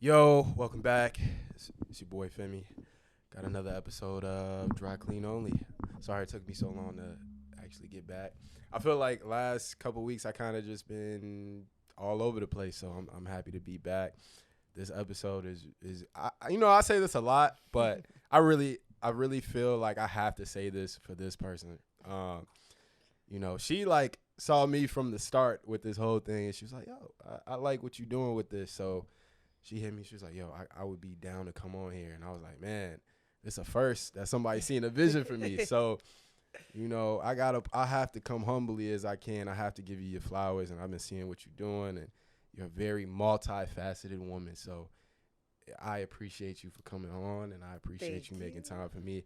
Yo, welcome back. It's your boy Femi. Got another episode of Dry Clean Only. Sorry it took me so long to actually get back. I feel like last couple weeks I kind of just been all over the place, so I'm happy to be back. This episode is I say this a lot, but I really feel like I have to say this for this person. She like saw me from the start with this whole thing, and she was like, "Yo, I like what you're doing with this." So she hit me. She was like, "Yo, I would be down to come on here," and I was like, "Man, it's a first that somebody seeing a vision for me." So, I have to come humbly as I can. I have to give you your flowers, and I've been seeing what you're doing, and you're a very multifaceted woman. So, I appreciate you for coming on, and I appreciate you making time for me.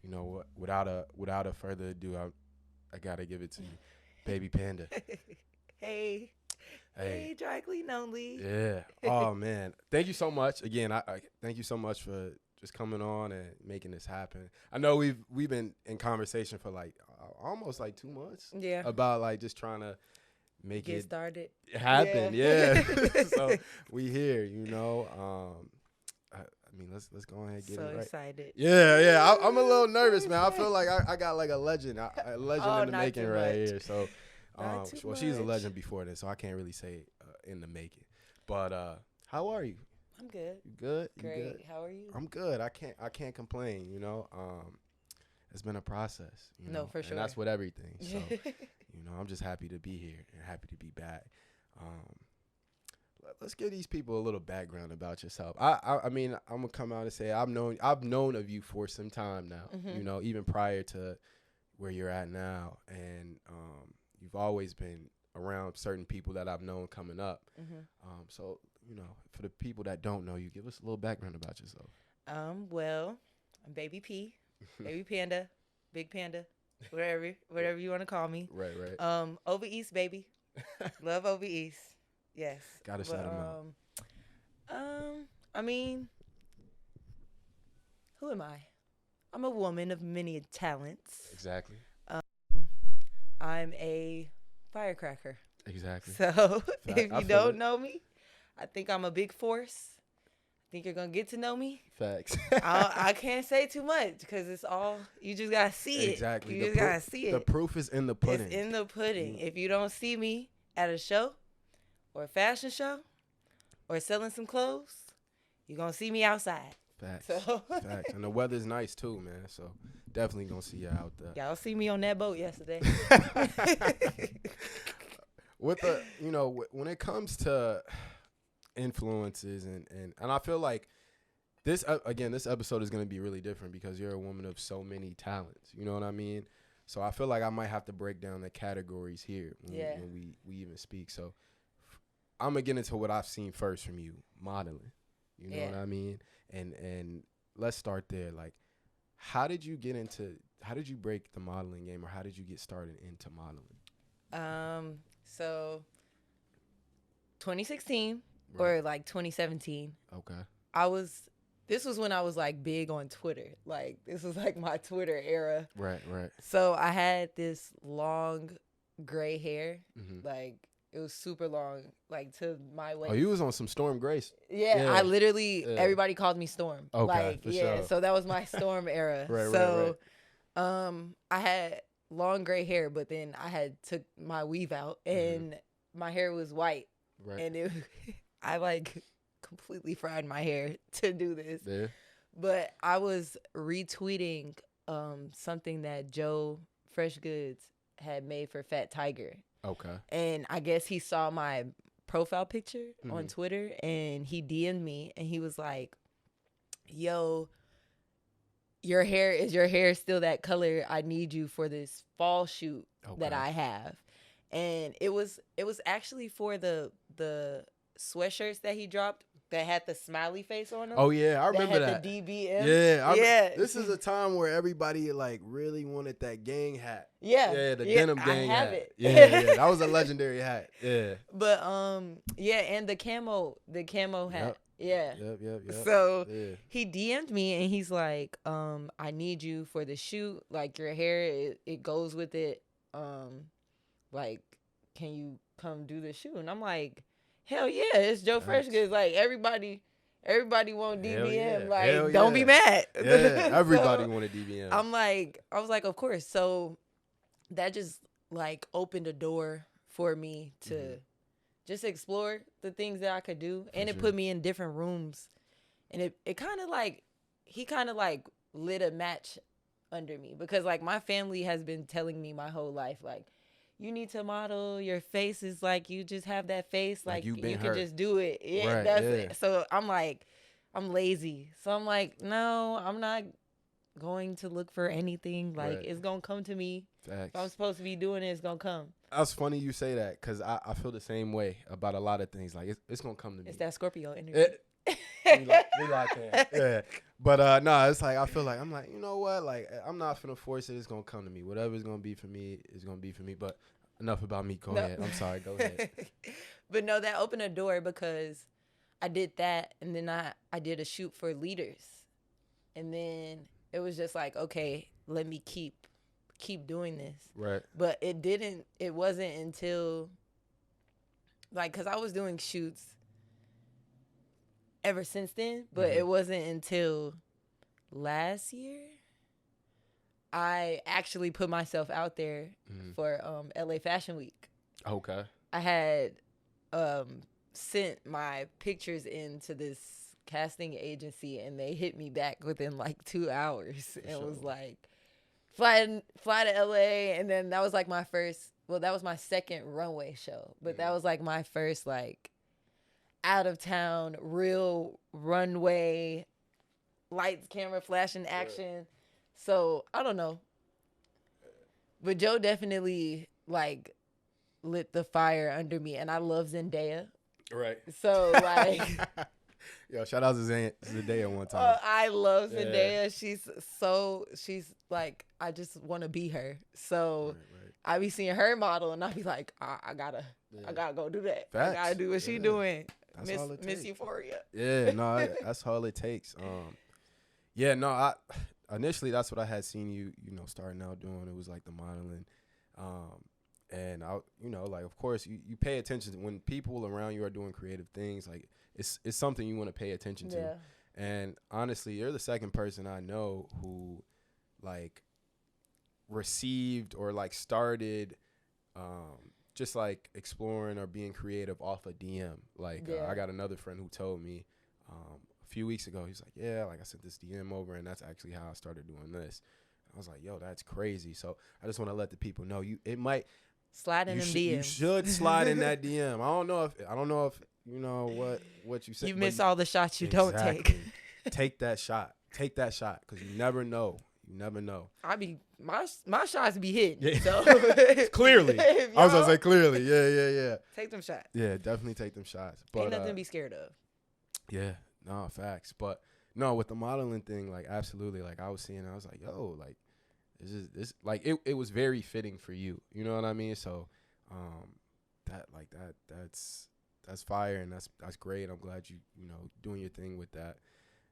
You know what? Without a further ado, I gotta give it to you, Bbypndaa. Hey. Hey, Dry Clean Only. Yeah. Oh man. Thank you so much. Again, I thank you so much for just coming on and making this happen. I know we've been in conversation for like almost like 2 months. Yeah. About like just trying to make Get it started. happen. Yeah. So we here, I mean, let's go ahead and get So it right. excited. Yeah. I'm a little nervous, man. I feel like I got like a legend in the not making too right much. here. So, Not too well, she's a much. legend before this, so I can't really say in the making. But how are you? I'm good. You good? You Great. good? How are you? I'm good. I can't complain. It's been a process. No, for sure. And that's with everything. So, I'm just happy to be here and happy to be back. Let's give these people a little background about yourself. I mean, I'm gonna come out and say I've known of you for some time now. Mhm. Even prior to where you're at now, and you've always been around certain people that I've known coming up. Mhm. So for the people that don't know you, give us a little background about yourself. Well, I'm Baby P, Baby Panda, Big Panda, whatever you want to call me. Right. Over East, baby. Love Over East. Yes. Gotta shout 'em out. I mean, who am I? I'm a woman of many talents. Exactly. I'm a firecracker. Exactly. So Fact. if I you feel don't it. know me, I think I'm a big force. I think you're gonna get to know me. Facts. I can't say too much because it's all you just gotta see it. Exactly. You just gotta see The it. proof is in the pudding. It's in the pudding. Mm. If you don't see me at a show or a fashion show or selling some clothes, you're gonna see me outside. Facts. So Facts. And the weather's nice too, man. So definitely gonna see you out there. y'all see me on that boat yesterday. With the when it comes to influences and I feel like this episode is going to be really different because you're a woman of so many talents, you know what I mean? So I feel like I might have to break down the categories here when we even speak. So I'm gonna get into what I've seen first from you, modeling, you know what I mean? And let's start there. Like, how did you break the modeling game, or how did you get started into modeling? So 2016 Right. or like 2017, Okay. this was when I was like big on Twitter. Like this was like my Twitter era. Right. So I had this long gray hair. Mm-hmm. Like it was super long, like to my waist. Oh, you was on some Storm Grace. Yeah, I literally Yeah. everybody called me Storm. Okay, like for yeah, sure. so that was my Storm era. Right. I had long gray hair, but then I had took my weave out and my hair was white. Right. And I like completely fried my hair to do this. Yeah. But I was retweeting something that JoeFreshGoods had made for Fat Tiger. Okay. And I guess he saw my profile picture on Mhm. Twitter and he DM'd me and he was like, "Yo, your hair still that color? I need you for this fall shoot that Okay. I have." And it was actually for the sweatshirts that he dropped that had the smiley face on them. Oh yeah, I remember that. that. The DBM. Yeah. This is a time where everybody like really wanted that gang hat. Yeah. Yeah, the denim I gang have hat. it. Yeah. That was a legendary hat. Yeah. But and the camo hat. Yep. Yeah. Yep. So Yeah. he DM'd me and he's like, I need you for the shoot. Like your hair, it goes with it. Like, can you come do the shoot? And I'm like, hell yeah, it's Joe Facts. FreshGoods. Like everybody Everybody want Hell DBM. yeah. Hell Like, don't be yeah. mad. Yeah, everybody So, wanted DBM. I was like, of course. So that just like opened a door for me to just explore the things that I could do. And it put me in different rooms. And it kind of like, he kind of like lit a match under me, because like my family has been telling me my whole life, like, you need to model. Your face is like, you just have that face. Like you can just do it. Yeah, Right, that's it. So I'm like, I'm lazy. So I'm like, no, I'm not going to look for anything. Like, it's going to come to me. Facts. If I'm supposed to be doing it, it's going to come. That's funny you say that, because I feel the same way about a lot of things. Like, it's going to come to me. It's that Scorpio energy. We locked in. Yeah. But no, it's like, I feel like, I'm like, you know what? Like, I'm not finna force it. It's going to come to me. Whatever's going to be for me is going to be for me. But enough about me. Go ahead. I'm sorry. Go ahead. But no, that opened a door, because I did that. And then I did a shoot for leaders. And then it was just like, okay, let me keep doing this. Right. But it wasn't until, like, because I was doing shoots ever since then, but it wasn't until last year I actually put myself out there for LA Fashion Week. Okay. I had sent my pictures into this casting agency, and they hit me back within like 2 hours. It was like, fly to LA, and then that was like my first, well, that was my second runway show, but that was like my first like out of town real runway, lights, camera, flashing, action. So I don't know, but Joe definitely like lit the fire under me, and I love Zendaya. Right. So like, yo, shout out to Zendaya one time. I love Zendaya. She's like, I just want to be her. So I be seeing her model, and I be like, I gotta go do that. Facts. I gotta do what she doing. That's all it takes. Miss Euphoria. Yeah, no, that's all it takes. Yeah, no, I initially that's what I had seen you starting out doing. It was like the modeling, and I, like, of course you pay attention when people around you are doing creative things. Like, it's something you want to pay attention to. Yeah. And honestly, you're the second person I know who like received or like started just like exploring or being creative off a DM. Like, I got another friend who told me a few weeks ago, he's like, yeah, like I sent this DM over, and that's actually how I started doing this. I was like, yo, that's crazy. So I just want to let the people know, it might slide in them DMs. You should slide in that DM. I don't know if you know what you said. You miss all the shots you don't take. Take that shot. Take that shot, because you never know. You never know. My shots be hitting. Yeah. So clearly. I was gonna say clearly. Yeah. Take them shots. Yeah, definitely take them shots. But ain't nothing to be scared of. Yeah, no, facts. But no, with the modeling thing, like, absolutely. Like, I was seeing, I was like, yo, like, this like it was very fitting for you. You know what I mean? So that's fire, and that's great. I'm glad you doing your thing with that.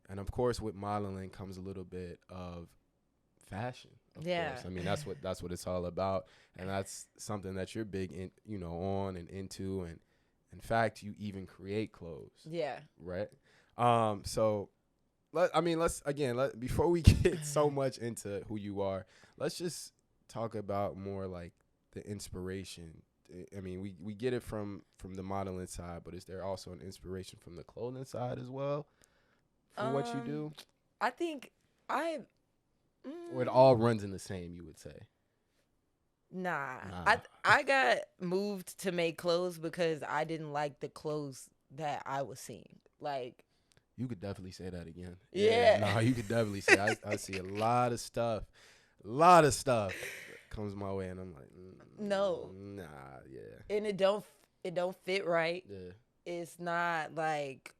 And of course, with modeling comes a little bit of fashion. Of course. I mean, that's what it's all about, and that's something that you're big in, on and into, and in fact, you even create clothes. Yeah. Right. So let's before we get so much into who you are, let's just talk about more like the inspiration. I mean, we get it from the modeling side, but is there also an inspiration from the clothing side as well for what you do? I think or it all runs in the same, you would say? Nah. I got moved to make clothes because I didn't like the clothes that I was seeing. Like, you could definitely say that again. Yeah. No, you could definitely say. I see a lot of stuff comes my way, and I'm like, no, nah, yeah. And it don't fit right. Yeah. It's not like,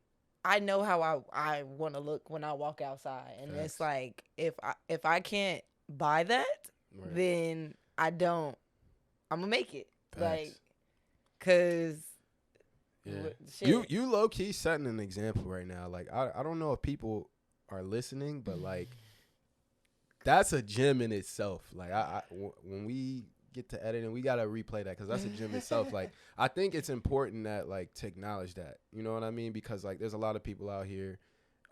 I know how I want to look when I walk outside, and It's like, if I can't buy that, then I'm gonna make it. Like, cause you low key setting an example right now. Like, I don't know if people are listening, but like, that's a gem in itself. Like, when we get to editing, we gotta replay that because that's a gym itself. Like, I think it's important that like to acknowledge that. You know what I mean? Because like, there's a lot of people out here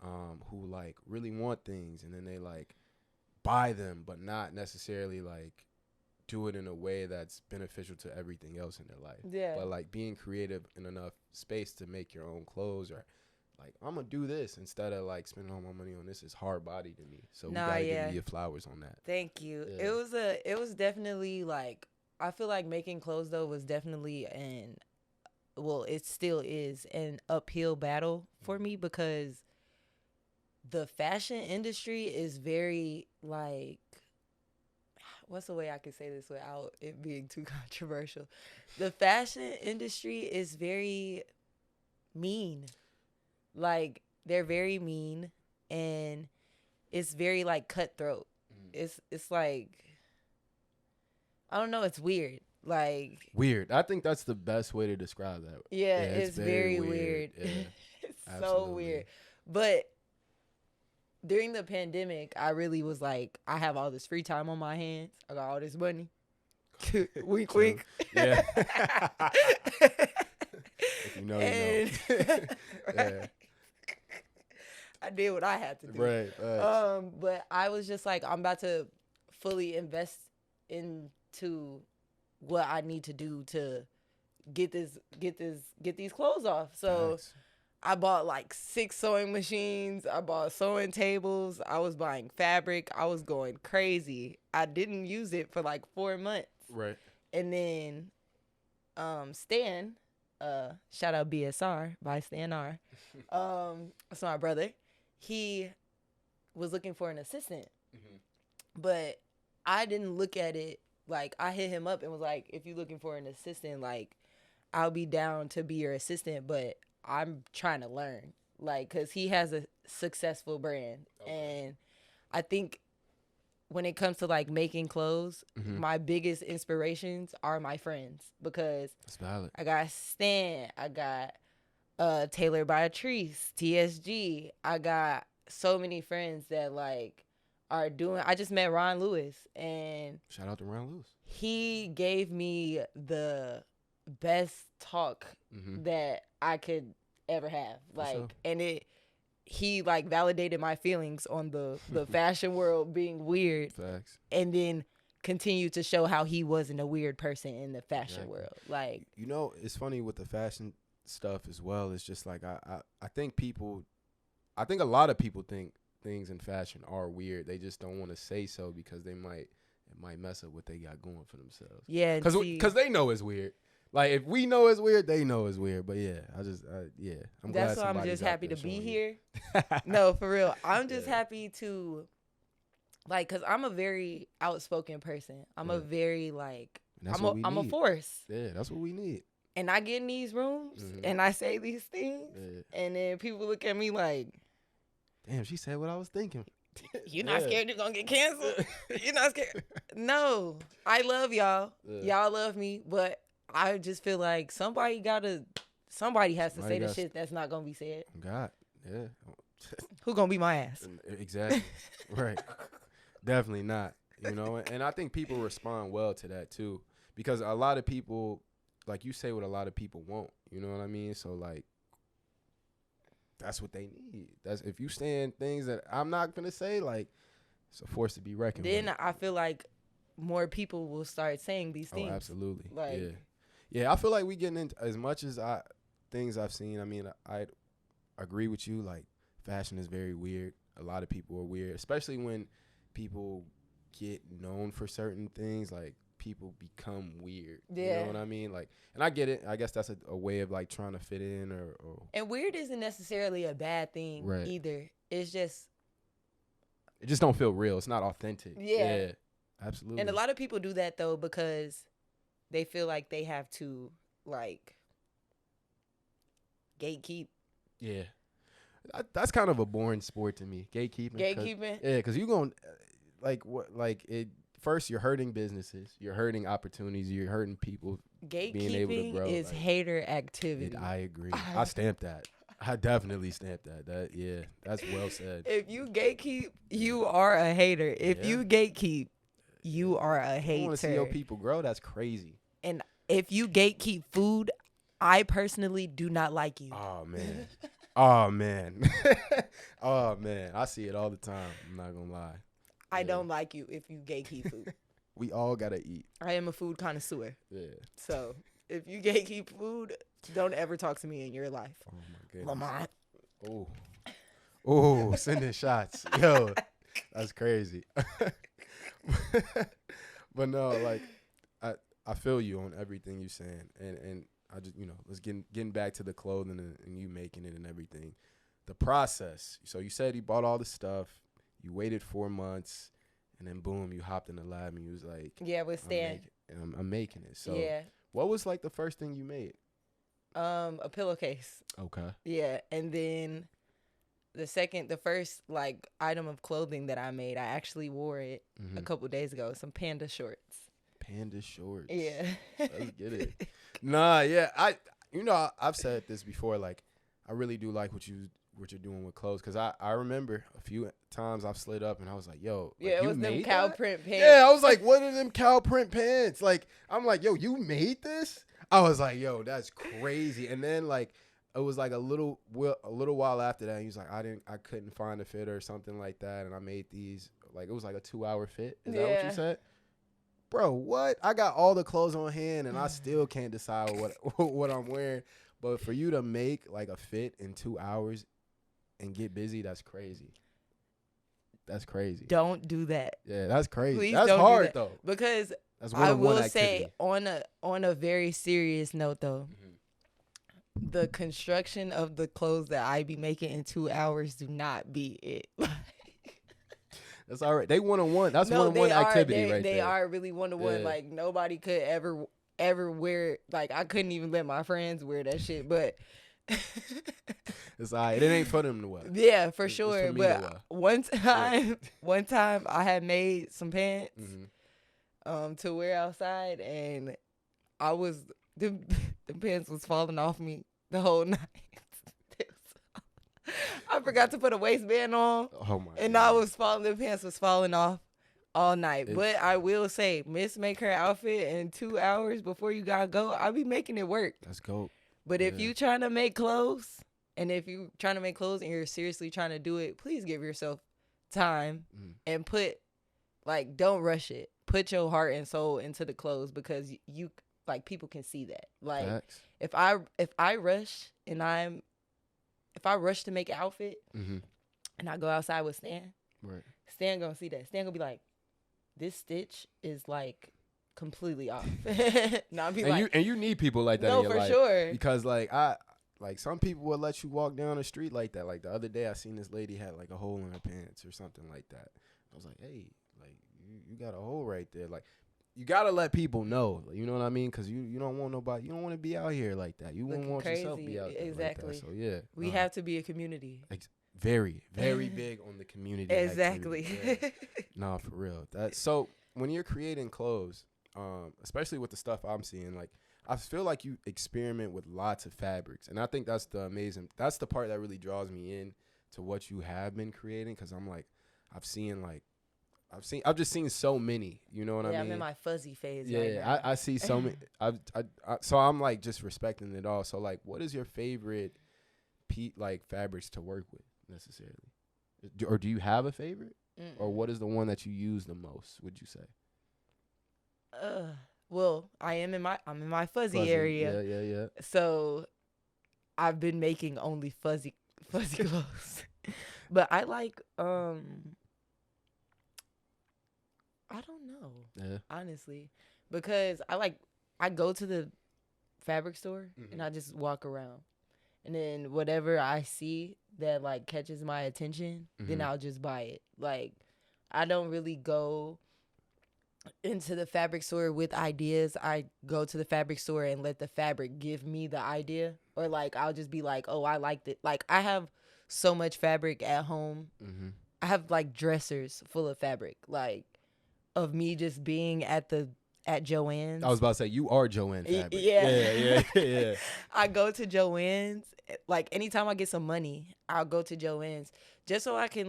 who like really want things, and then they like buy them, but not necessarily like do it in a way that's beneficial to everything else in their life. Yeah. But like being creative in enough space to make your own clothes, or like, I'm gonna do this instead of like spending all my money on this is hard body to me. So we gotta give you your flowers on that. Thank you. Yeah. It was definitely like, I feel like making clothes though was definitely it still is an uphill battle for me, because the fashion industry is very like, what's the way I can say this without it being too controversial? The fashion industry is very mean. Like, they're very mean, and it's very like cutthroat. It's like, I don't know, it's weird. Like, weird. I think that's the best way to describe that. Yeah, it's very weird. Yeah, it's so weird. But during the pandemic, I really was like, I have all this free time on my hands. I got all this money. Wink, wink. Yeah. If you know, you know. Yeah. I did what I had to do. Right. But I was just like, I'm about to fully invest into what I need to do to get these clothes off. So I bought like 6 sewing machines. I bought sewing tables. I was buying fabric. I was going crazy. I didn't use it for like 4 months. Right. And then Stan, shout out BSR by Stan R. That's my brother. He was looking for an assistant. But I didn't look at it like, I hit him up and was like, if you're looking for an assistant, like, I'll be down to be your assistant, but I'm trying to learn, like, because he has a successful brand. And I think when it comes to like making clothes, my biggest inspirations are my friends, because that's valid. I got Stan, I got Taylor by Treese, TSG. I got so many friends that like are doing. I just met Ron Lewis, and shout out to Ron Lewis. He gave me the best talk that I could ever have. Like, and he like validated my feelings on the fashion world being weird. Facts. And then continued to show how he wasn't a weird person in the fashion world. Like, you know, it's funny with the fashion stuff as well. It's just like I think a lot of people think things in fashion are weird. They just don't want to say so because it might mess up what they got going for themselves. Yeah, because they know it's weird. Like, if we know it's weird, they know it's weird. But yeah, I'm glad. That's why I'm just happy to be here. No, for real, I'm just happy to, like, cause I'm a very outspoken person. I'm a very like, I'm a force. Yeah, that's what we need. And I get in these rooms and I say these things, and then people look at me like, damn, she said what I was thinking. You're not scared you're gonna get canceled? You're not scared? No, I love y'all. Y'all love me, but I just feel like somebody has to say the shit that's not gonna be said. God, yeah. Who gonna be my ass? Exactly. Right. Definitely not. You know, and I think people respond well to that too, because a lot of people, like, you say what a lot of people want. You know what I mean? So like, that's what they need. That's, if you saying things that I'm not gonna say, like, it's a force to be reckoned with. Then I feel like more people will start saying these things. Oh, absolutely. Like, yeah. I feel like we getting into, as much as things I've seen. I mean, I agree with you. Like, fashion is very weird. A lot of people are weird, especially when people get known for certain things. Like, people become weird. Yeah. You know what I mean? Like, and I get it. I guess that's a way of like trying to fit in or and weird isn't necessarily a bad thing either. It's just, it just don't feel real. It's not authentic. Yeah. Absolutely. And a lot of people do that though because they feel like they have to like gatekeep. Yeah. That's kind of a boring sport to me. Gatekeeping. Yeah, because you going like what, like it. First, you're hurting businesses. You're hurting opportunities. You're hurting people being able to grow. Gatekeeping is hater activity. I agree. I stamped that. I definitely stamped that. That's well said. If you gatekeep, you are a hater. If you gatekeep, You are a hater. You want to see your people grow? That's crazy. And if you gatekeep food, I personally do not like you. Oh, man. Oh, man. Oh, man. I see it all the time. I'm not going to lie. I don't like you if you gatekeep food. We all got to eat. I am a food connoisseur. Yeah. So if you gatekeep food, don't ever talk to me in your life. Oh, my goodness. Lamont. Oh. Oh, sending shots. Yo, that's crazy. But no, like, I feel you on everything you're saying. And I just, let's getting back to the clothing and you making it and everything. The process. So you said you bought all the stuff. You waited 4 months. And then, boom, you hopped in the lab and you was like, yeah, with Stan. I'm making it. So yeah. What was, like, the first thing you made? A pillowcase. Okay. Yeah. And then the first, like, item of clothing that I made, I actually wore it a couple days ago. Some panda shorts. Panda shorts. Yeah. Let's get it. Nah, yeah. I've said this before. Like, I really do like what you're doing with clothes, because I remember a few times I've slid up and I was like, yo, like, it was them cow print pants. Yeah, I was like, what are them cow print pants? Like, I'm like, yo, you made this? I was like, yo, that's crazy. And then, like, it was like a little while after that, he was like, I couldn't find a fit or something like that, and I made these. Like, it was like a 2-hour fit. Is that what you said? Bro, what? I got all the clothes on hand and I still can't decide what I'm wearing. But for you to make like a fit in 2 hours and get busy, that's crazy. That's crazy. Don't do that. Yeah, that's crazy. Please that's don't hard do that. though. Because that's I will say, on a very serious note though, the construction of the clothes that I be making in 2 hours do not be it. That's all right. They one-on-one. That's one-on-one activity right there. They are really one-to-one. Yeah. Like, nobody could ever wear it. Like, I couldn't even let my friends wear that shit. But it's all right. It ain't for them to wear. Yeah, for it's sure. for But one time I had made some pants to wear outside, and the pants was falling off me the whole night. I forgot to put a waistband on. Oh my! And goodness. the pants was falling off all night. But I will say, Miss make her outfit in 2 hours before you gotta go. I'll be making it work. Let's go. But if you trying to make clothes, and you're seriously trying to do it, please give yourself time and don't rush it. Put your heart and soul into the clothes, because you like, people can see that. Like, Facts. if I rush to make an outfit and I go outside with Stan, right. Stan gonna see that. Stan gonna be like, this stitch is like completely off. And you need people like that in your life. No, for sure. Because some people will let you walk down the street like that. Like, the other day I seen this lady had like a hole in her pants or something like that. I was like, hey, like, you got a hole right there. Like, you gotta let people know, you know what I mean? Because you don't want nobody, you don't want to be out here like that. You won't want yourself to be out there exactly. like that. So yeah, we have to be a community. Very, very big on the community. Exactly. Yeah. No, for real. So when you're creating clothes, especially with the stuff I'm seeing, like, I feel like you experiment with lots of fabrics, and I think that's the part that really draws me in to what you have been creating. Because I'm like, I've just seen so many, you know what I mean? Yeah, I'm in my fuzzy phase. Yeah, right now. I see so many. So I'm like just respecting it all. So, like, what is your favorite fabrics to work with necessarily? Or do you have a favorite? Or what is the one that you use the most, would you say? Well, I'm in my fuzzy area. Yeah. So I've been making only fuzzy clothes. But I like I don't know, honestly, because I go to the fabric store and I just walk around, and then whatever I see that like catches my attention, then I'll just buy it. Like, I don't really go into the fabric store with ideas. I go to the fabric store and let the fabric give me the idea, or like I'll just be like, oh, I liked it. Like, I have so much fabric at home. I have like dressers full of fabric, like, of me just being at Joann's. I was about to say, you are Joanne fabric. Yeah. I go to Joann's. Like, anytime I get some money, I'll go to Joann's just so I can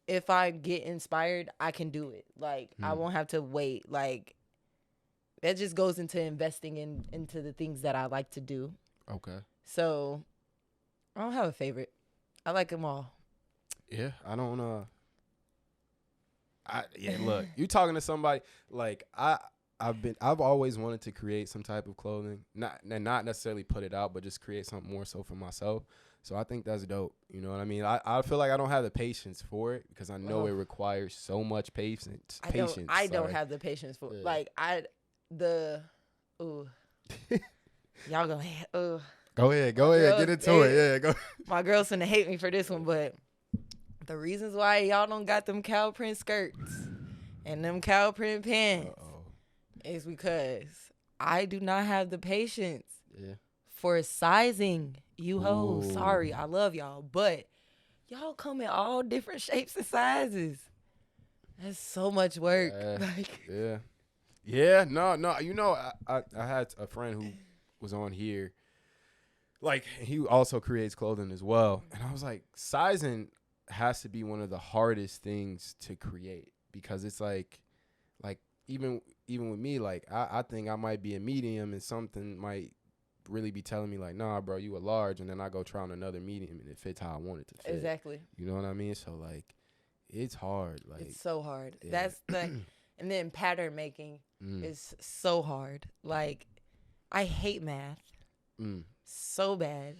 if I get inspired, I can do it. Like, I won't have to wait. Like, that just goes into investing into the things that I like to do. Okay. So, I don't have a favorite. I like them all. Yeah, I don't look, you talking to somebody like I've always wanted to create some type of clothing, not necessarily put it out, but just create something more so for myself. So I think that's dope. You know what I mean? I feel like I don't have the patience for it because I know it requires so much patience. I don't have the patience for it. Like y'all gonna Go ahead, get into it. Yeah, go. My girl's gonna hate me for this one, but the reasons why y'all don't got them cow print skirts and them cow print pants is because I do not have the patience for sizing you hoes. Sorry, I love y'all, but y'all come in all different shapes and sizes. That's so much work. No. You know, I had a friend who was on here. Like, he also creates clothing as well. And I was like, sizing has to be one of the hardest things to create because it's like even with me, like, I think I might be a medium and something might really be telling me like, nah, bro, you a large. And then I go try on another medium and it fits how I want it to fit. Exactly. You know what I mean? So, like, it's hard. Like, it's so hard. Yeah. That's like, and then pattern making is so hard. Like, I hate math. So bad.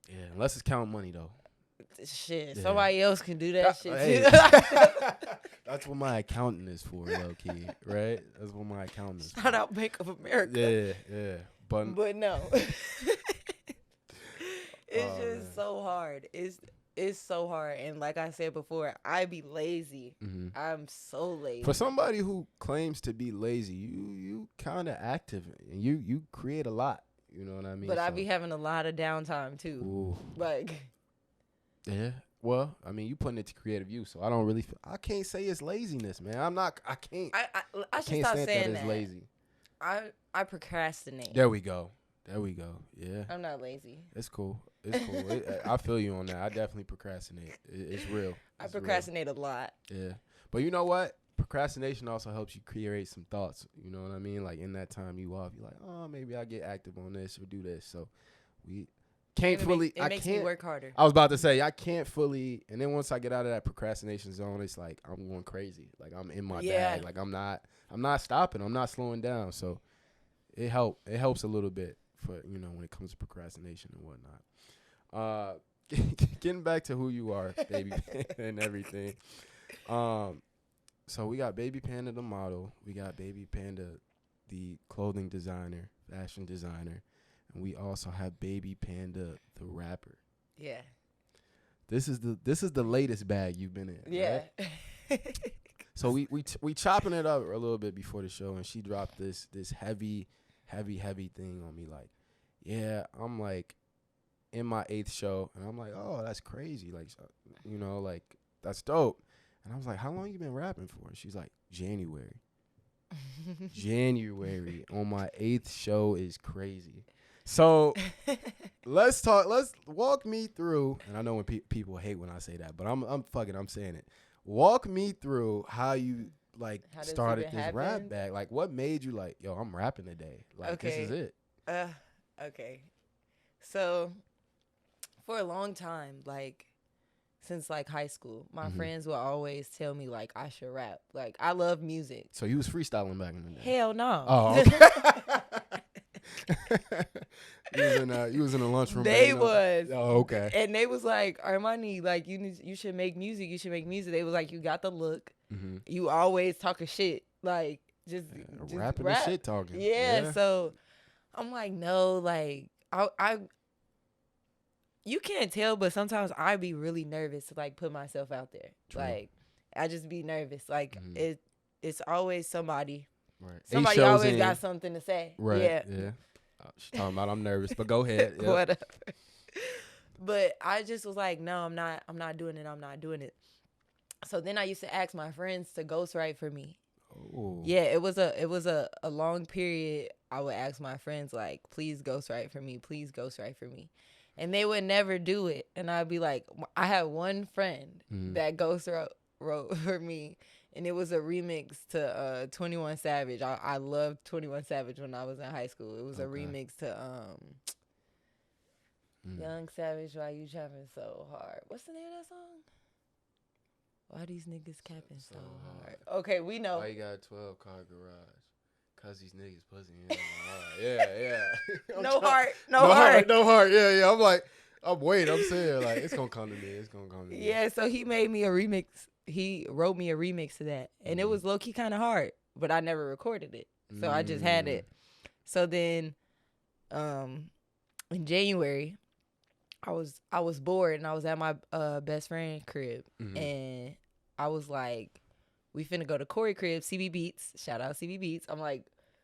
Yeah, unless it's counting money though. Shit, somebody else can do that shit too. That's what my accountant is for, low key, right? That's what my accountant is for. Shout out Bank of America. Yeah. But no. It's just so hard. It's so hard. And like I said before, I be lazy. I'm so lazy. For somebody who claims to be lazy, you kind of active and you create a lot. You know what I mean? But I be having a lot of downtime too. Ooh. Like. Yeah. Well, I mean, you putting it to creative use, so I don't really. I can't say it's laziness, man. I can't. I should stop saying that. It's lazy. I procrastinate. There we go. Yeah. I'm not lazy. It's cool. I feel you on that. I definitely procrastinate. It's real. I procrastinate a lot. Yeah. But you know what? Procrastination also helps you create some thoughts. You know what I mean? Like, in that time you off, you're like, oh, maybe I'll get active on this or do this. So we can't fully. It makes me work harder. I was about to say, I can't fully. And then once I get out of that procrastination zone, it's like I'm going crazy. Like, I'm in my bag. Like, I'm not stopping. I'm not slowing down. So it helps a little bit for, you know, when it comes to procrastination and whatnot. Getting back to who you are, baby, and everything. So we got Bbypndaa the model, we got Bbypndaa the clothing designer, fashion designer, and we also have Bbypndaa the rapper. Yeah. This is the latest bag you've been in. Yeah. Right? So we chopping it up a little bit before the show, and she dropped this heavy thing on me. Like, yeah, I'm like in my 8th show, and I'm like, oh, that's crazy. Like, you know, like, that's dope. And I was like, how long you been rapping for? And she's like, January. January on my 8th show is crazy. So let's walk me through. And I know when people hate when I say that, but I'm saying it. Walk me through how you started this rap bag. Like, what made you like, yo, I'm rapping today. Like, This is it. Okay. So for a long time, like, since like high school, my friends will always tell me like I should rap. Like, I love music. So you was freestyling back in the day? Hell no. Oh, okay. you was in the lunchroom. They was. Oh, okay. And they was like, Armani, like, you should make music. You should make music. They was like, you got the look. You always talking shit. Like, just rapping rap. and shit talking. Yeah. So I'm like, no, like I you can't tell, but sometimes I be really nervous to like put myself out there. True. Like, I just be nervous. Like, it's always somebody. Right. Somebody always got something to say. Right. Yeah. She's talking about I'm nervous, but go ahead. Yep. Whatever. But I just was like, no, I'm not doing it. I'm not doing it. So then I used to ask my friends to ghostwrite for me. Oh. Yeah, it was a long period. I would ask my friends like, please ghostwrite for me. Please ghostwrite for me. And they would never do it. And I'd be like, I had one friend that ghostwrote wrote for me, and it was a remix to 21 Savage. I loved 21 Savage when I was in high school. It was a remix to Young Savage, Why You Trapping So Hard. What's the name of that song? Why these niggas capping so hard? Okay, we know. Why you got a 12-car garage? Cause these niggas pussy. Yeah. No heart. Yeah. I'm waiting. I'm saying, like, it's gonna come to me. Yeah, so he made me a remix. He wrote me a remix to that. And it was low-key kind of hard, but I never recorded it. So I just had it. So then in January, I was bored and I was at my best friend's crib. And I was like, we finna go to Corey crib, CB Beats. Shout out CB Beats. I'm like,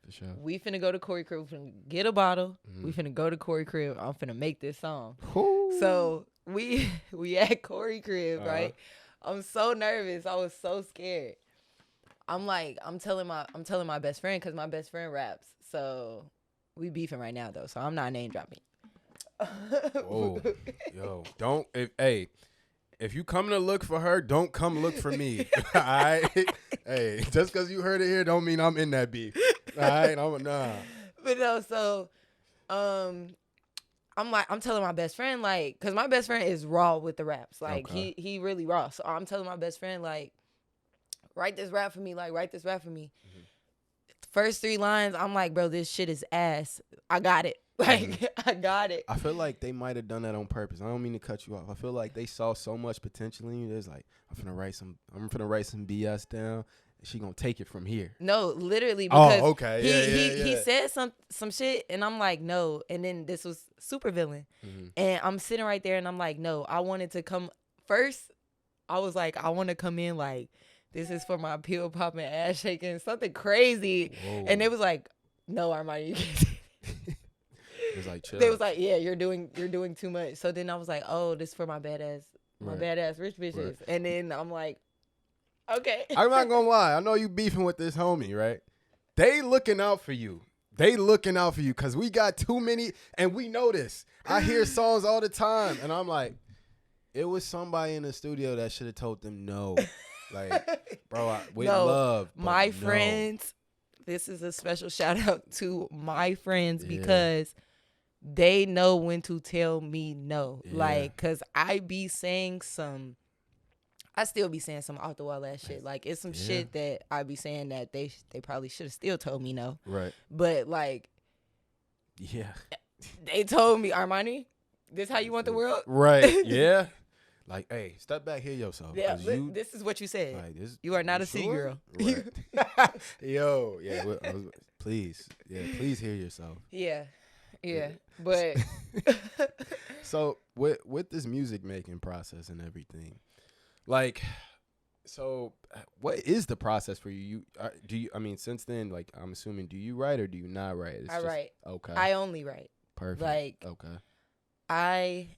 sure. We finna go to Corey crib. We finna get a bottle. We finna go to Corey crib. I'm finna make this song. Ooh. So we at Corey crib, right? I'm so nervous. I was so scared. I'm telling my best friend because my best friend raps. So we beefing right now though. So I'm not name dropping. Oh, yo, don't if you come to look for her, don't come look for me. All right? Hey, just because you heard it here don't mean I'm in that beef. All right? Nah. But no, so I'm telling my best friend, like, because my best friend is raw with the raps. Like, he really raw. So I'm telling my best friend, like, write this rap for me. First 3 lines, I'm like, bro, this shit is ass. I got it. Like, I got it. I feel like they might have done that on purpose. I don't mean to cut you off. I feel like they saw so much potential in you. There's like, I'm finna write some BS down. And she gonna take it from here. No, literally, because okay. he said some shit, and I'm like, no. And then this was Super Villain, and I'm sitting right there, and I'm like, no. I wanted to come first. I was like, I want to come in like, this is for my pill popping, ass shaking, something crazy. Whoa. And it was like, no, Armani, you can't. It was like, chill. They was like, yeah, you're doing too much. So then I was like, oh, this is for my badass rich bitches. Right. And then I'm like, okay. I'm not gonna lie. I know you beefing with this homie, right? They looking out for you. Because we got too many, and we know this. I hear songs all the time, and I'm like, it was somebody in the studio that should have told them no. Like, bro, love. My friends, this is a special shout out to my friends because they know when to tell me no. Yeah. Like, cause I still be saying some off the wall ass shit. Like, it's some shit that I be saying that they probably should have still told me no. Right. But like, they told me, Armani, this how you want the world? Right. Yeah. Like, hey, step back here yourself. Yeah, this is what you said. Like, you are not a city girl. Right. Yo, please hear yourself. Yeah. But so with this music making process and everything, like, so what is the process for you? Since then, like, I'm assuming, do you write or do you not write? I write. Okay. I only write. Perfect. Like, okay. I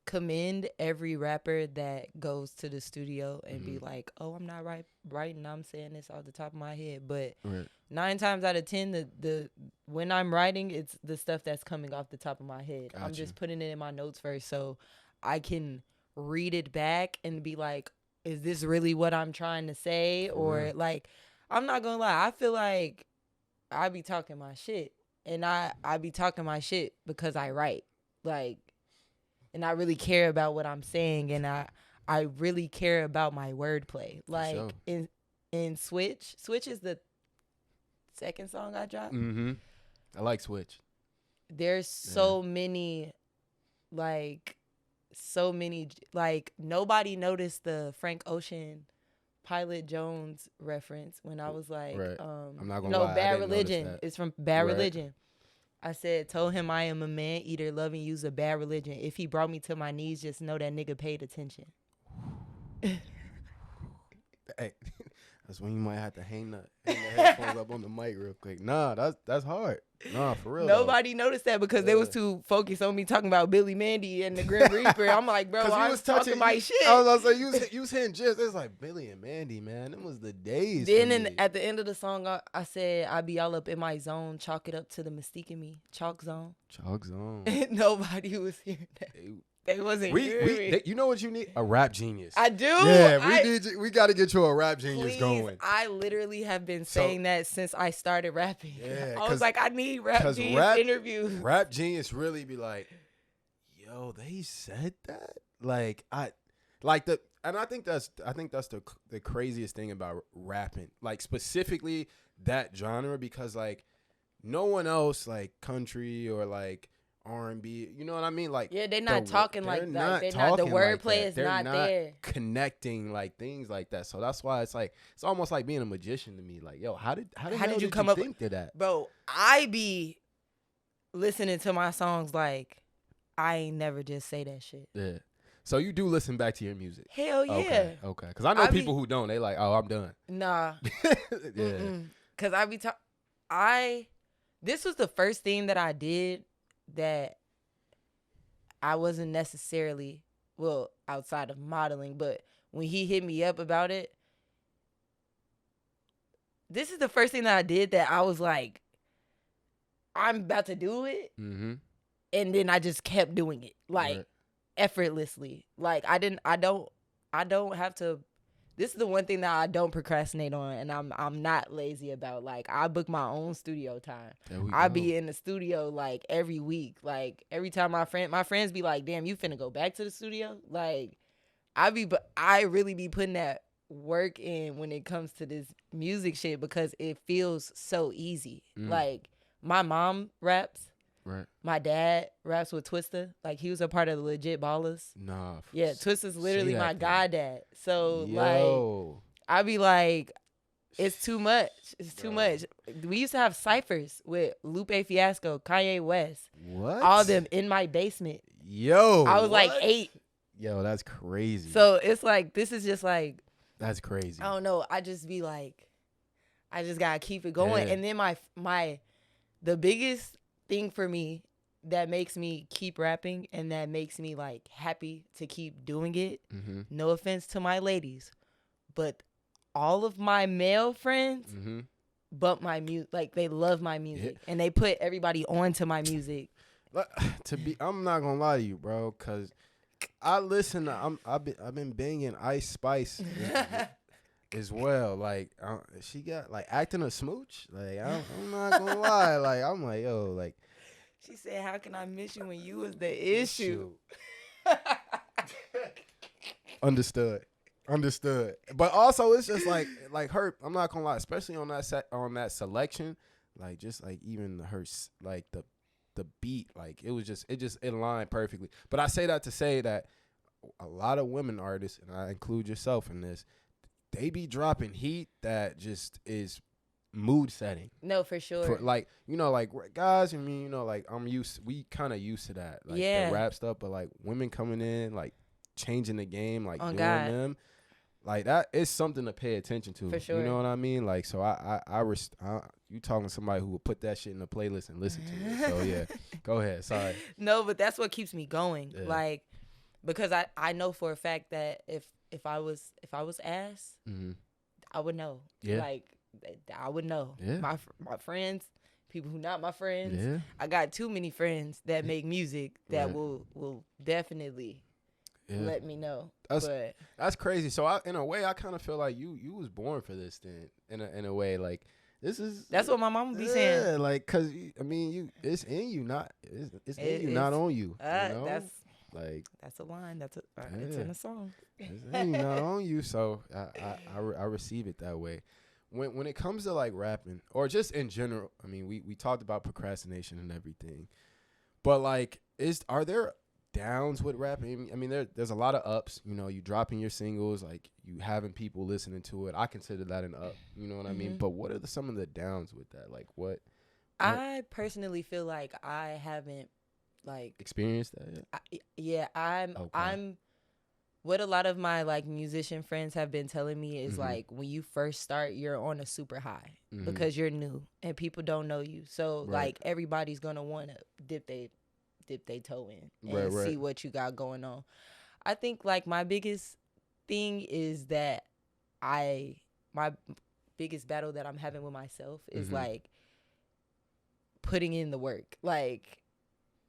commend every rapper that goes to the studio and be like, oh, I'm not writing, I'm saying this off the top of my head. But 9 times out of 10, the when I'm writing, it's the stuff that's coming off the top of my head. Gotcha. I'm just putting it in my notes first so I can read it back and be like, is this really what I'm trying to say? Or like, I'm not gonna lie, I feel like I be talking my shit, and I be talking my shit because I write. Like, and I really care about what I'm saying, and I really care about my wordplay. Like, in Switch is the second song I dropped. I like Switch. There's so many, nobody noticed the Frank Ocean, Pilot Jones reference when I was like, I'm not gonna lie, Bad Religion. It's from Bad Religion. I said, told him I am a man eater, loving you's a bad religion. If he brought me to my knees, just know that nigga paid attention. Hey, that's when you might have to hang the headphones up on the mic real quick. Nah, that's hard. Nah, for real. Nobody noticed that because they was too focused on me talking about Billy Mandy and the Grim Reaper. I'm like, bro, I was talking my shit. I was gonna say, you was hitting just. It's like Billy and Mandy, man. Them was the days. Then at the end of the song, I said, I be all up in my zone. Chalk it up to the mystique in me. Chalk zone. Chalk zone. Nobody was hearing that. They wasn't hearing me. You know what you need? A rap genius. I do. Yeah, we got to get you a rap genius please, going. I literally have been saying that since I started rapping. Yeah, I was like, I need rap genius interviews. Rap genius really be like, yo, they said that? Like, and I think that's the craziest thing about rapping. Like, specifically that genre, because like no one else, like country or like R&B, you know what I mean? Like, yeah, they're not talking like that. They're not, the wordplay is not there. Connecting like things like that. So that's why it's like, it's almost like being a magician to me. Like, yo, how did you come up with that? Bro, I be listening to my songs like I ain't never just say that shit. Yeah. So you do listen back to your music? Hell yeah. Okay. Because I know people who don't. They like, oh, I'm done. Nah. Yeah. Because I be this was the first thing that I did that I wasn't necessarily, well, outside of modeling, but when he hit me up about it, this is the first thing that I did that I was like, I'm about to do it. Mm-hmm. And then I just kept doing it, like, effortlessly. Like, I don't have to. This is the one thing that I don't procrastinate on, and I'm not lazy about. Like, I book my own studio time. I be in the studio like every week. Like, every time my friends be like, "Damn, you finna go back to the studio?" Like, I really be putting that work in when it comes to this music shit because it feels so easy. Like, my mom raps. Right. My dad raps with Twista. Like, he was a part of the Legit Ballers. Nah. Yeah, Twista's literally my goddad. So, like, I be like, it's too much. It's too much. We used to have ciphers with Lupe Fiasco, Kanye West. What? All them in my basement. Yo. I was like 8. Yo, that's crazy. So, it's like, this is just like. That's crazy. I don't know. I just be like, I just got to keep it going. Yeah. And then the biggest thing for me that makes me keep rapping and that makes me like happy to keep doing it. Mm-hmm. No offense to my ladies, but all of my male friends bump my music. Like, they love my music and they put everybody onto my music. I'm not gonna lie to you, bro, cause I listen to I've been banging Ice Spice as well. Like, she got like Acting a Smooch. Like, I'm not gonna lie. Like, I'm like, yo, like. She said, "How can I miss you when you was the issue?" Understood. But also, it's just like her. I'm not gonna lie, especially on that selection. Like, just like even her, like the beat, like it aligned perfectly. But I say that to say that a lot of women artists, and I include yourself in this, they be dropping heat that just mood setting. No, for sure. Like, you know, like guys, I mean, you know, like we kind of used to that. Like, the rap stuff, but like women coming in, like changing the game, like doing them. Like, that is something to pay attention to. For sure. You know what I mean? Like, so you talking to somebody who will put that shit in a playlist and listen to it. So yeah, go ahead. Sorry. No, but that's what keeps me going. Yeah. Like, because I know for a fact that if I was ass, I would know. Yeah. Like, I would know. Yeah. My friends, people who not my friends. Yeah. I got too many friends that make music that will definitely let me know. That's crazy. So in a way, I kind of feel like you was born for this then. In a way, like, that's what my mama be saying. Yeah, like, cause I mean, it's in you, not it's in you, not on you. You know? That's a line. It's in a song. It's in you, not on you. So I receive it that way. When it comes to like rapping or just in general, I mean, we talked about procrastination and everything, but like, are there downs with rapping? I mean, there's a lot of ups. You know, you dropping your singles, like you having people listening to it. I consider that an up. You know what I mean? But what are some of the downs with that? Like, what? I personally feel like I haven't like experienced that yet. I'm. What a lot of my like musician friends have been telling me is like, when you first start, you're on a super high because you're new and people don't know you. So like, everybody's gonna want to dip they toe in and see what you got going on. I think like my biggest thing is that my biggest battle that I'm having with myself is like putting in the work. Like,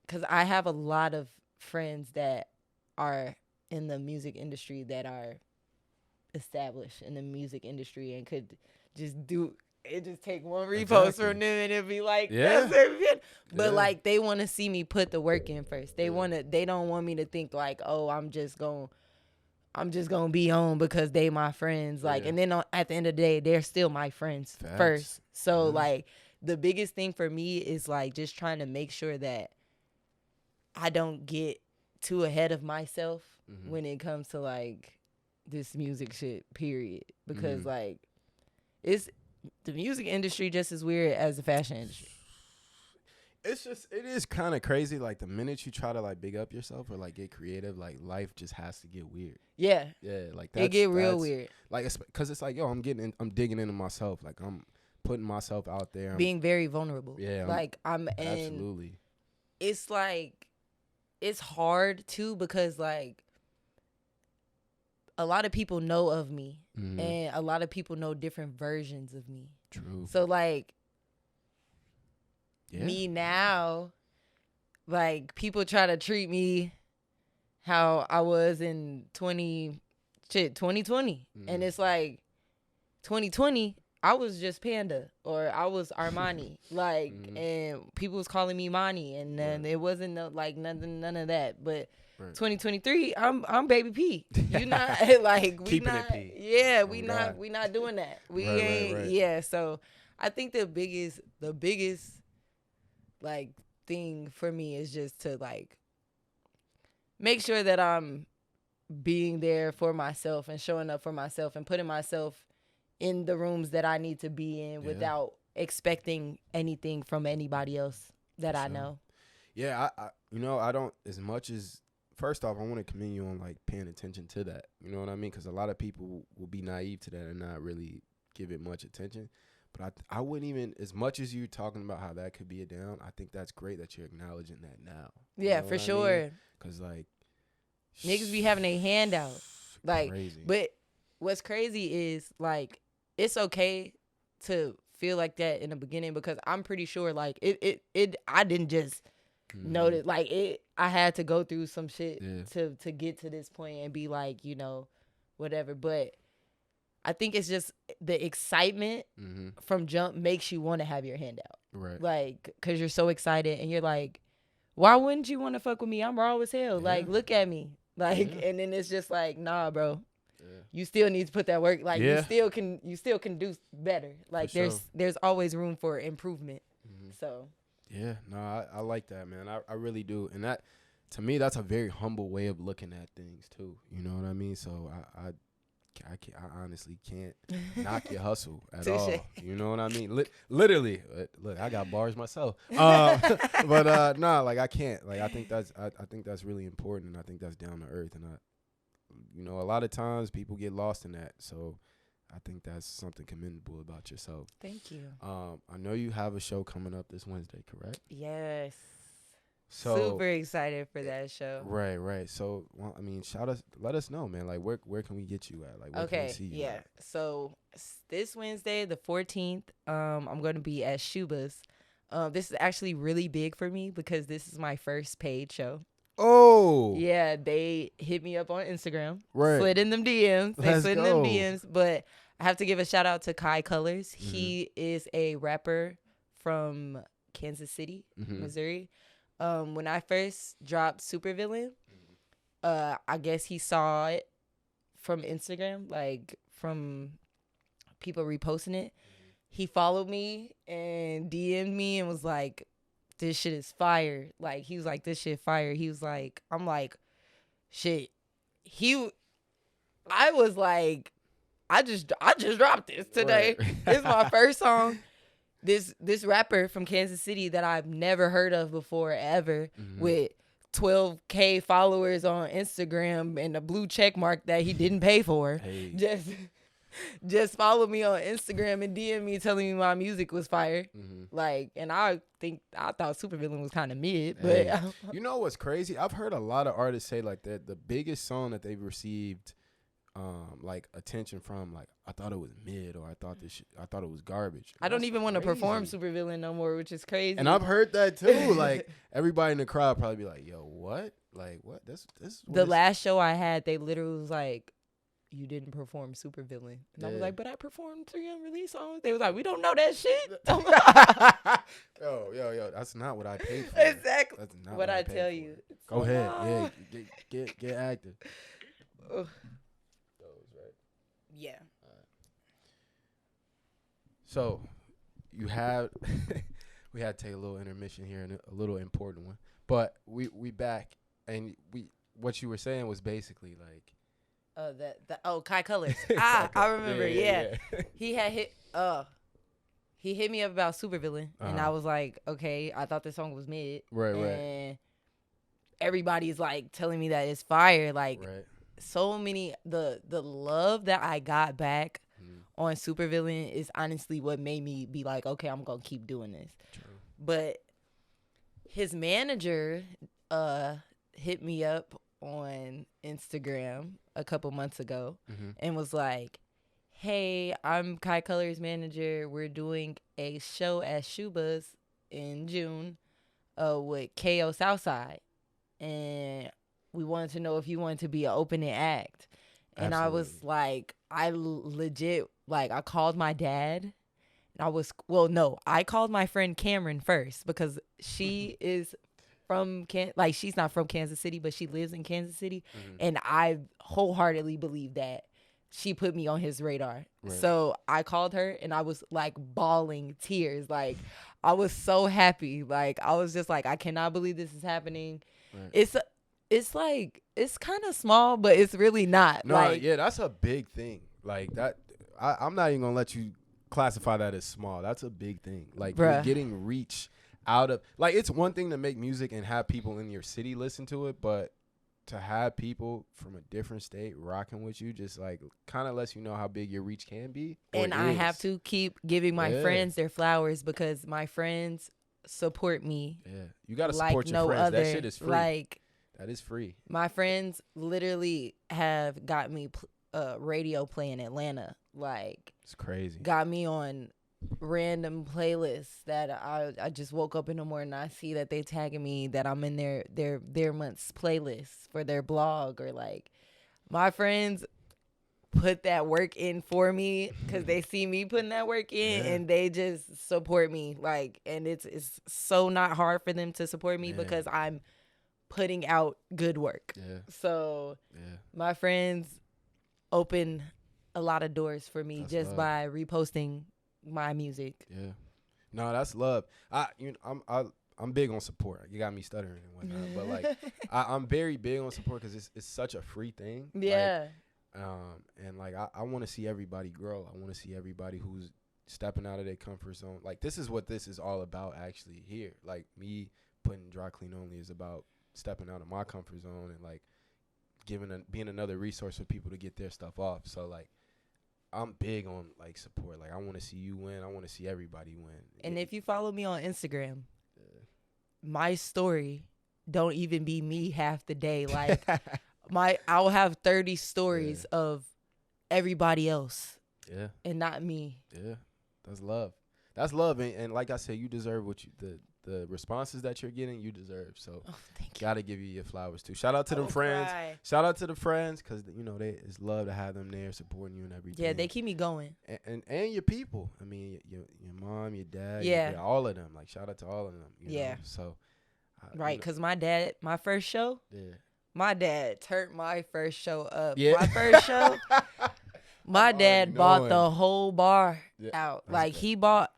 cause I have a lot of friends that are in the music industry that are established in the music industry and could just do it, just take one repost from them and it'd be like, that's it. But like they want to see me put the work in first. They don't want me to think like, oh, I'm just gonna be on because they my friends. Like, and then at the end of the day, they're still my friends first. So like the biggest thing for me is like just trying to make sure that I don't get too ahead of myself when it comes to like this music shit, period. Because like it's the music industry just as weird as the fashion industry. It is kind of crazy. Like the minute you try to like big up yourself or like get creative, like life just has to get weird. Yeah. Like it get real weird. Like, cause it's like, yo, I'm digging into myself. Like I'm putting myself out there. Being very vulnerable. Yeah. Like absolutely. It's like, it's hard too because like a lot of people know of me and a lot of people know different versions of me. True. So like me now, like people try to treat me how I was in 2020. And it's like 2020, I was just Panda or I was Armani. Like and people was calling me Moni and then it wasn't like none of that. But 2023, I'm BbyP. You not like we keeping not, it P. Yeah, we not doing that. We ain't right. Yeah, so I think the biggest like thing for me is just to like make sure that I'm being there for myself and showing up for myself and putting myself in the rooms that I need to be in without expecting anything from anybody else that I know. Yeah, I I don't, as much as, first off, I want to commend you on like paying attention to that. You know what I mean? Because a lot of people will be naive to that and not really give it much attention. But I wouldn't even, as much as you're talking about how that could be a down, I think that's great that you're acknowledging that now. Yeah, for sure. Because like niggas be having a hand out. Like, crazy. But what's crazy is like it's okay to feel like that in the beginning because I'm pretty sure like it I didn't just know that, like I had to go through some shit to get to this point and be like, whatever. But I think it's just the excitement from jump makes you want to have your hand out. Right. Like, because you're so excited and you're like, why wouldn't you want to fuck with me? I'm raw as hell. Like, look at me. Like, and then it's just like, nah, bro. Yeah. You still need to put that work. Like, you still can do better. Like, there's always room for improvement. So. Yeah, no, I like that, man. I really do. And that, to me, that's a very humble way of looking at things, too. You know what I mean? So I honestly can't knock your hustle at all. You know what I mean? Literally, look, I got bars myself. But nah, like I can't. Like I think that's really important, and I think that's down to earth. And a lot of times people get lost in that. So I think that's something commendable about yourself. Thank you. I know you have a show coming up this Wednesday, correct? Yes. So super excited for that show. Right. So, I mean, let us know, man. Like, where can we get you at? Like, where can we see you at? So this Wednesday, the 14th, I'm going to be at Shuba's. This is actually really big for me because this is my first paid show. Oh. Yeah, they hit me up on Instagram. Right. Slid in them DMs. They slid in go. them DMs. But I have to give a shout out to Kai Colors. He is a rapper from Kansas City, Missouri. When I first dropped Supervillain, I guess he saw it from Instagram, like from people reposting it. He followed me and DM'd me and was like, this shit is fire. Like, he was like, this shit fire. He was like, I'm like, shit. I was like, I just dropped this today. Right. This is my first song. This rapper from Kansas City that I've never heard of before ever, with 12K followers on Instagram and a blue check mark that he didn't pay for. Hey. Just follow me on Instagram and DM me telling me my music was fire. Like, and I thought Supervillain was kind of mid, but hey. You know what's crazy? I've heard a lot of artists say like that the biggest song that they've received like attention from, like, I thought it was mid, or I thought it was garbage. I don't even want to perform Supervillain no more, which is crazy. And I've heard that too. Like, everybody in the crowd probably be like, yo, what? Like what? This The last show I had, they literally was like, "You didn't perform Supervillain," and I was like, "But I performed 3 unreleased songs." They was like, "We don't know that shit." yo, that's not what I paid for. Exactly. That's not what I paid tell for. you. Go ahead. Yeah, get active. Ugh. Those right. Yeah. So, you have we had to take a little intermission here and a little important one, but we back and what you were saying was basically like. Kai Colors. I remember. Yeah. He had he hit me up about Supervillain, and I was like, okay. I thought the song was mid. Right. Everybody's like telling me that it's fire. Like so many the love that I got back on Supervillain is honestly what made me be like, okay, I'm gonna keep doing this. True. But his manager hit me up on Instagram a couple months ago and was like, hey, I'm Kai Color's manager. We're doing a show at Shuba's in June with KO Southside, and we wanted to know if you wanted to be an opening act. And I was like, I legit, like, I called my dad. And I called my friend Cameron first because she is from she's not from Kansas City, but she lives in Kansas City, and I wholeheartedly believe that she put me on his radar. So I called her, and I was like bawling tears, like I was so happy, like I was just like, I cannot believe this is happening. It's like, it's kind of small, but it's really not. No, yeah, that's a big thing. Like that, I'm not even gonna let you classify that as small. That's a big thing. Like you're getting reach out of, like, it's one thing to make music and have people in your city listen to it, but to have people from a different state rocking with you just like kind of lets you know how big your reach can be. And I have to keep giving my friends their flowers because my friends support me. Yeah, you gotta support your friends. That shit is free. Like, that is free. My friends literally have got me radio play in Atlanta. Like, it's crazy. Got me on random playlists that I just woke up in the morning and I see that they tagging me that I'm in their month's playlist for their blog, or like my friends put that work in for me because they see me putting that work in and they just support me, like, and it's so not hard for them to support me because I'm putting out good work. So my friends open a lot of doors for me by reposting my music. No, that's love. I'm big on support. You got me stuttering and whatnot, but like I'm very big on support because it's such a free thing. And like I want to see everybody grow. I want to see everybody who's stepping out of their comfort zone. Like, this is what this is all about actually here. Like, me putting Dry Clean Only is about stepping out of my comfort zone and like being another resource for people to get their stuff off. So like, I'm big on like support. Like, I want to see you win. I want to see everybody win. And if you follow me on Instagram, my story don't even be me half the day. Like I'll have 30 stories of everybody else. And not me. That's love. That's love. And like I said, you deserve what the responses that you're getting, you deserve. So thank you. Gotta give you your flowers too. Shout out to them friends. Shout out to the friends, because you know it's love to have them there supporting you and everything. Yeah, they keep me going. And your people. I mean, your mom, your dad, all of them. Like, shout out to all of them. You know? So because my dad, my first show. My dad turned my first show up. My first show. My dad bought the whole bar out. Like, he bought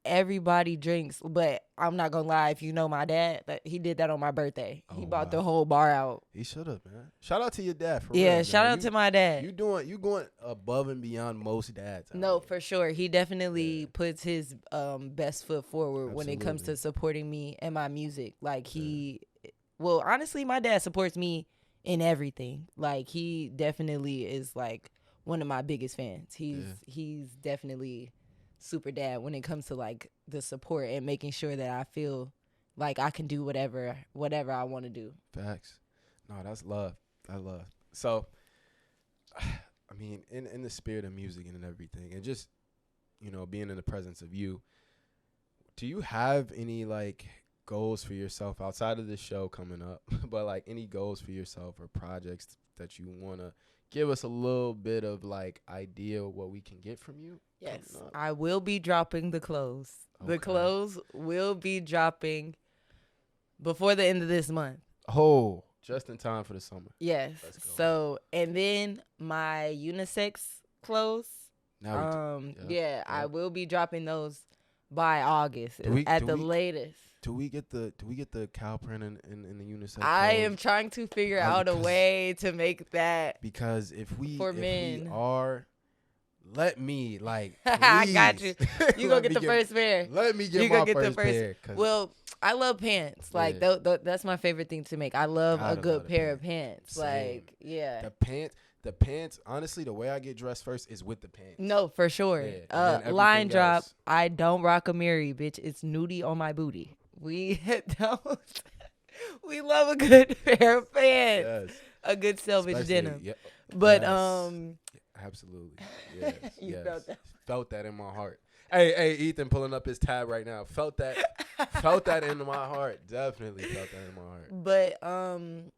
everybody drinks, but I'm not gonna lie, if you know my dad, that he did that on my birthday. He bought the whole bar out. He should have, man. Shout out to your dad for real, shout out to my dad. You going above and beyond most dads. No, for sure. He definitely puts his best foot forward when it comes to supporting me and my music. Like, well, honestly, my dad supports me in everything. Like, he definitely is like one of my biggest fans. He's definitely super dad when it comes to like the support and making sure that I feel like I can do whatever I want to do. Facts. No, that's love. I love. So, I mean, in the spirit of music and everything, and just, you know, being in the presence of you, do you have any like goals for yourself outside of this show coming up, but like any goals for yourself or projects that you want to give us a little bit of like idea of what we can get from you? Yes, I will be dropping the clothes. Okay. The clothes will be dropping before the end of this month. Oh, just in time for the summer. Yes. So, and then my unisex clothes. I will be dropping those by August at the latest. Do we get the cow print in the unisex? I am trying to figure out a way to make that, because if we men are, let me like. I got you. You gonna get the first pair. Let me get my first pair. Well, I love pants. Like that's my favorite thing to make. I love a good pair of pants. Same. Like The pants, honestly, the way I get dressed first is with the pants. No, for sure. Line drop, I don't rock a Mary, bitch. It's nudie on my booty. We don't. We love a good pair of pants. Yes. A good selvage denim. Yeah. But absolutely. Yes. You felt that in my heart. Hey, Ethan pulling up his tab right now. Felt that in my heart. Definitely felt that in my heart. But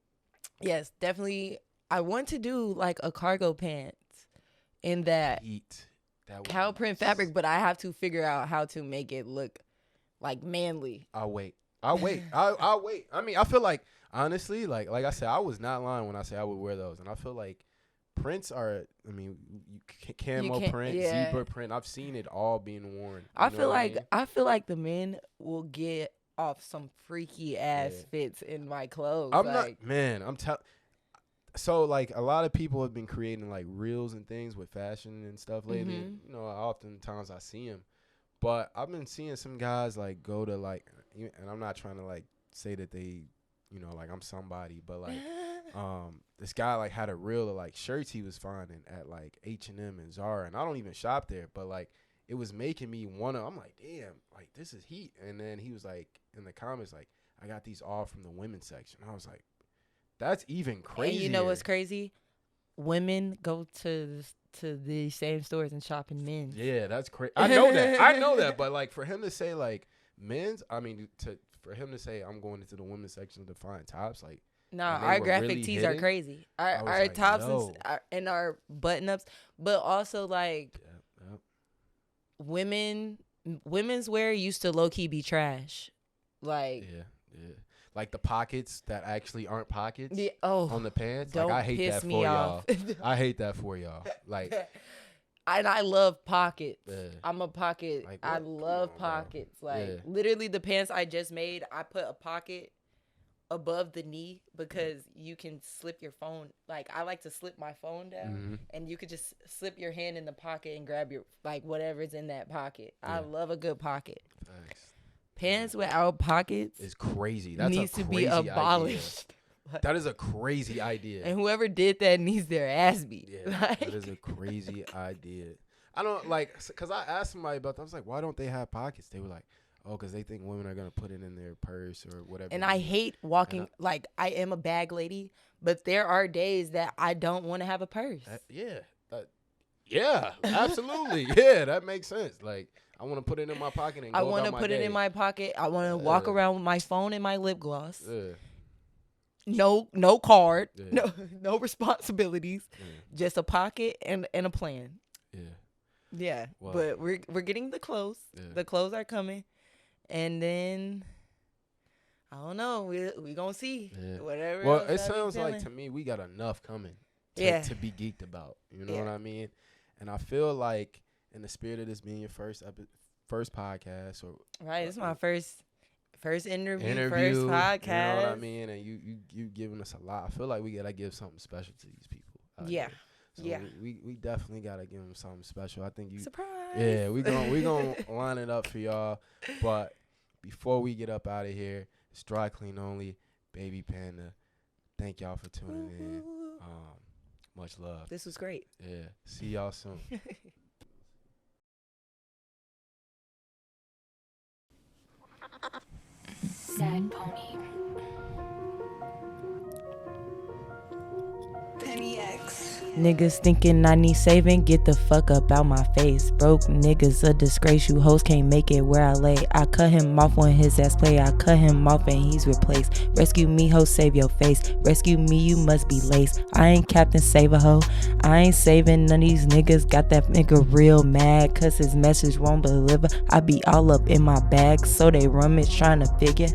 yes, definitely. I want to do like a cargo pants in that cow print fabric, but I have to figure out how to make it look like manly. I'll wait. I'll wait. I mean, I feel like, honestly, like I said, I was not lying when I say I would wear those. And I feel like prints are, I mean, camo print, zebra print. I've seen it all being worn. I feel like the men will get off some freaky ass fits in my clothes. So, like, a lot of people have been creating, like, reels and things with fashion and stuff lately. Mm-hmm. You know, oftentimes I see them. But I've been seeing some guys, like, go to, like, and I'm not trying to, like, say that they, you know, like, I'm somebody. But, like, this guy, like, had a reel of, like, shirts he was finding at, like, H&M and Zara. And I don't even shop there. But, like, it was making me want to, I'm like, damn, like, this is heat. And then he was, like, in the comments, like, I got these all from the women's section. I was like, that's even crazy. And you know what's crazy? Women go to the same stores and shop in men's. Yeah, that's crazy. I know that. But like for him to say like men's, I mean, for him to say I'm going into the women's section to find tops, like our graphic really tees are crazy. Our like, tops and our button ups, but also like women's wear used to low key be trash. Like like the pockets that actually aren't pockets on the pants. Don't like I hate piss that me for off. y'all. I hate that for y'all. Like and I love pockets. I'm a pocket. Like, I love pockets. Bro. Like literally the pants I just made, I put a pocket above the knee because you can slip your phone. Like I like to slip my phone down and you could just slip your hand in the pocket and grab your like whatever's in that pocket. I love a good pocket. Thanks. Pants without pockets is crazy. That needs to be abolished. That is a crazy idea. And whoever did that needs their ass beat. Yeah, like, that is a crazy idea. I don't like, because I asked somebody about that. I was like, why don't they have pockets? They were like, oh, because they think women are going to put it in their purse or whatever. And I hate walking, like, I am a bag lady, but there are days that I don't want to have a purse. Yeah, absolutely. Yeah, that makes sense. Like, I want to put it in my pocket and go I want to put it in my pocket. I want to walk around with my phone and my lip gloss. No card. No responsibilities. Just a pocket and a plan. Yeah. Wow. But we're getting the clothes. The clothes are coming. And then I don't know. We gonna see. Whatever. Well, it sounds like to me we got enough coming to be geeked about. You know what I mean? And I feel like in the spirit of this being your first podcast, or right, it's my first interview, first podcast. You know what I mean? And you giving us a lot. I feel like we gotta give something special to these people. So we definitely gotta give them something special. I think surprise. Yeah, we gonna line it up for y'all. But before we get up out of here, it's dry clean only. Bbypndaa. Thank y'all for tuning in. Much love. This was great. Yeah. See y'all soon. Sad pony. Penny X. Niggas thinking I need saving, get the fuck up out my face. Broke niggas a disgrace, you hoes can't make it where I lay. I cut him off when his ass play, I cut him off and he's replaced. Rescue me, ho, save your face. Rescue me, you must be laced. I ain't Captain Save a Ho, I ain't saving none of these niggas. Got that nigga real mad, cause his message won't deliver. I be all up in my bag, so they rummage trying to figure.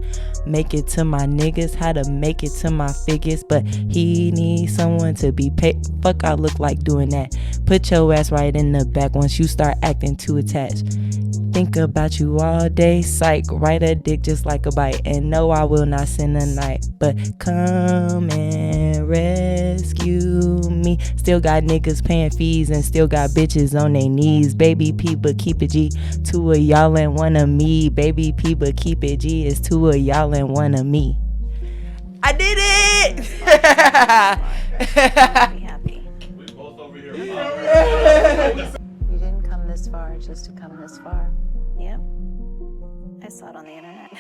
Make it to my niggas, how to make it to my figures. But he needs someone to be paid. Fuck, I look like doing that. Put your ass right in the back once you start acting too attached. Think about you all day, psych. Ride a dick just like a bite. And no, I will not send a night, but come and rescue me. Still got niggas paying fees and still got bitches on their knees. BbyP, but keep it G. Two of y'all and one of me. BbyP, but keep it G. It's two of y'all and one of me. I did it! Be happy. We both over here. You didn't come this far just to come this far. Yep. I saw it on the internet.